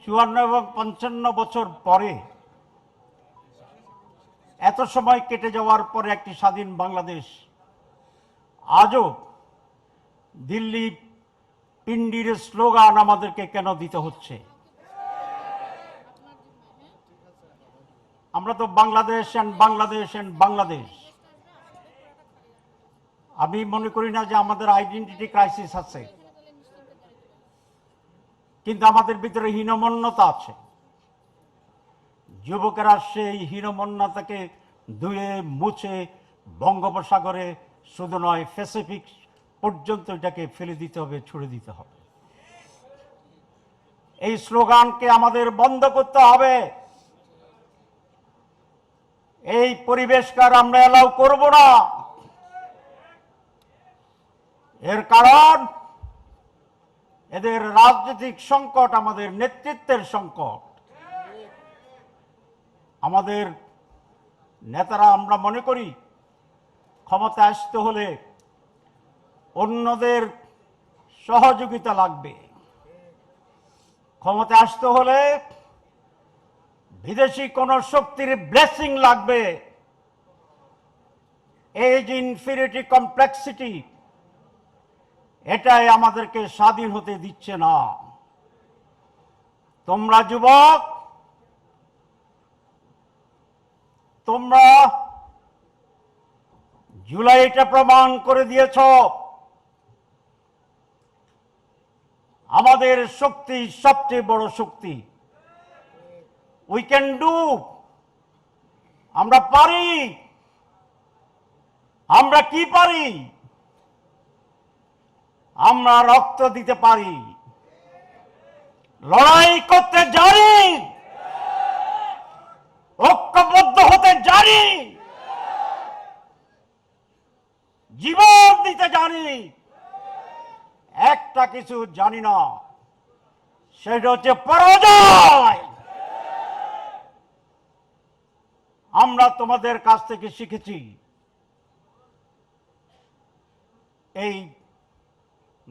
54 এবং 55 বছর পরে, এত সময় কেটে যাওয়ার পরে একটি স্বাধীন বাংলাদেশ আজও দিল্লি পিন্ডির স্লোগান আমাদেরকে কেন দিতে হচ্ছে? আমরা তো বাংলাদেশ এন্ড বাংলাদেশ এন্ড বাংলাদেশ। আমি মনে করি না যে আমাদের আইডেন্টিটি ক্রাইসিস আছে, কিন্তু আমাদের ভিতরে হীনমন্যতা আছে। যুবকেরা সেই হীনমন্যতাকে ধুয়ে মুছে বঙ্গোপসাগরে শুধু নয়, প্যাসিফিক পর্যন্ত এটাকে ফেলে দিতে হবে, ছুড়ে দিতে হবে। এই স্লোগানকে আমাদের বন্ধ করতে হবে। এই পরিবেশকে আমরা এলাও করব না। এর কারণ এদের রাজনৈতিক সংকট, আমাদের নেতৃত্বের সংকট। আমাদের নেতারা, আমরা মনে করি ক্ষমতা আসতে হলে অন্যদের সহযোগিতা লাগবে, ক্ষমতা আসতে হলে বিদেশি কোন শক্তির ব্লেসিং লাগবে। এই যে ইনফিরিটি কমপ্লেক্সিটি, এটাই আমাদেরকে স্বাধীন হতে দিচ্ছে না। তোমরা যুবক, তোমরা জুলাইটা প্রমাণ করে দিয়েছ আমাদের শক্তি সবচেয়ে বড় শক্তি। উই ক্যান ডু, আমরা পারি। আমরা কি পারি? আমরা রক্ত দিতে পারি, লড়াই করতে জানি, ঐক্যবদ্ধ হতে জানি, জীবন দিতে জানি। একটা কিছু জানি না, সেটা হচ্ছে পরাজয়। আমরা তোমাদের কাছ থেকে শিখেছি এই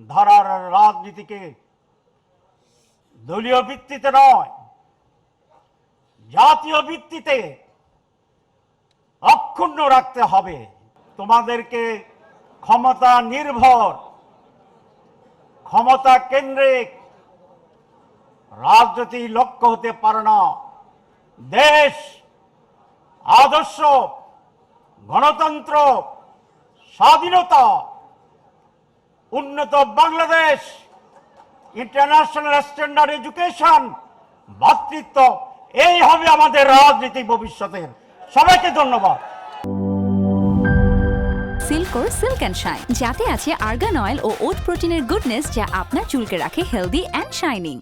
ধারার রাজনীতিকে দলীয় ভিত্তিতে নয়, জাতীয় ভিত্তিতে অক্ষুণ্ণ রাখতে হবে। তোমাদেরকে ক্ষমতা নির্ভর, ক্ষমতা কেন্দ্রিক রাজনীতি লক্ষ্য হতে পারে না। দেশ, আদর্শ, গণতন্ত্র, স্বাধীনতা, উন্নত বাংলাদেশ, ইন্টারন্যাশনাল স্ট্যান্ডার্ড এডুকেশন, ভ্রাতৃত্ব, এই হবে আমাদের রাজনীতি ভবিষ্যতের। সবাইকে ধন্যবাদ। সিল্কোর সিল্ক অ্যান্ড শাইন, যাতে আছে আর্গান অয়েল ও ওট প্রোটিনের গুডনেস, যা আপনার চুলকে রাখে হেলদি অ্যান্ড শাইনিং।